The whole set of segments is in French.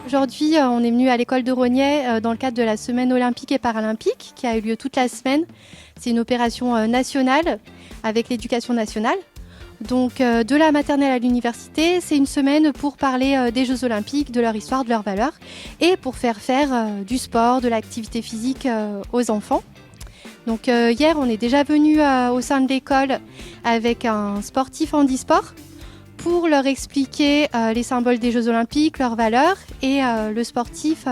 Aujourd'hui, on est venu à l'école de Rognais dans le cadre de la semaine olympique et paralympique qui a eu lieu toute la semaine. C'est une opération nationale avec l'éducation nationale. Donc de la maternelle à l'université, c'est une semaine pour parler des Jeux olympiques, de leur histoire, de leurs valeurs et pour faire du sport, de l'activité physique aux enfants. Donc hier, on est déjà venu au sein de l'école avec un sportif handisport pour leur expliquer les symboles des Jeux olympiques, leurs valeurs. Et le sportif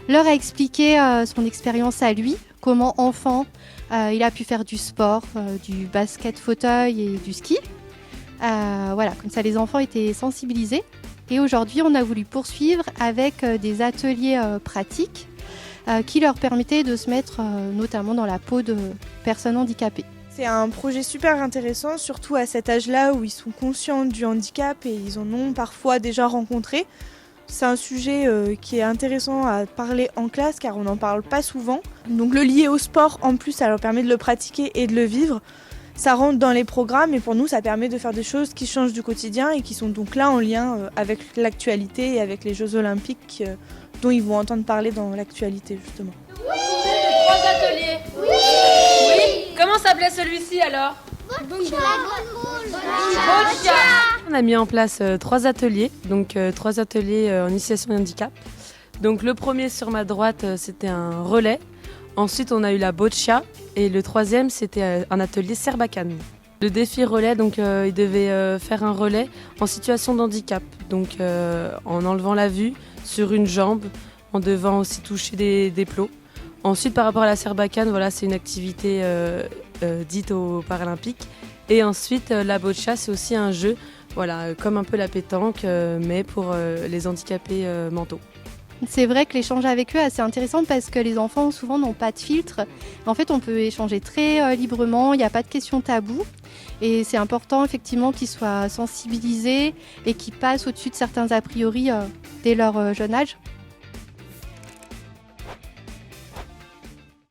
leur a expliqué son expérience à lui, comment enfant il a pu faire du sport, du basket fauteuil et du ski. Voilà, comme ça les enfants étaient sensibilisés. Et aujourd'hui, on a voulu poursuivre avec des ateliers pratiques qui leur permettaient de se mettre notamment dans la peau de personnes handicapées. C'est un projet super intéressant, surtout à cet âge-là où ils sont conscients du handicap et ils en ont parfois déjà rencontré. C'est un sujet qui est intéressant à parler en classe car on n'en parle pas souvent. Donc le lier au sport, en plus, ça leur permet de le pratiquer et de le vivre. Ça rentre dans les programmes et pour nous, ça permet de faire des choses qui changent du quotidien et qui sont donc là en lien avec l'actualité et avec les Jeux olympiques dont ils vont entendre parler dans l'actualité justement. Trois ateliers. Oui. Comment s'appelait celui-ci alors? Boccia. On a mis en place 3 ateliers, donc 3 ateliers en initiation et handicap. Donc le premier sur ma droite, c'était un relais. Ensuite, on a eu la boccia et le troisième, c'était un atelier serbacane. Le défi relais, donc il devait faire un relais en situation de handicap, donc en enlevant la vue sur une jambe, en devant aussi toucher des plots. Ensuite, par rapport à la serbacane, voilà, c'est une activité dite aux Paralympiques. Et ensuite, la boccia, c'est aussi un jeu, voilà, comme un peu la pétanque, mais pour les handicapés mentaux. C'est vrai que l'échange avec eux est assez intéressant parce que les enfants souvent n'ont pas de filtre. En fait, on peut échanger très librement, il n'y a pas de questions taboues. Et c'est important effectivement qu'ils soient sensibilisés et qu'ils passent au-dessus de certains a priori dès leur jeune âge.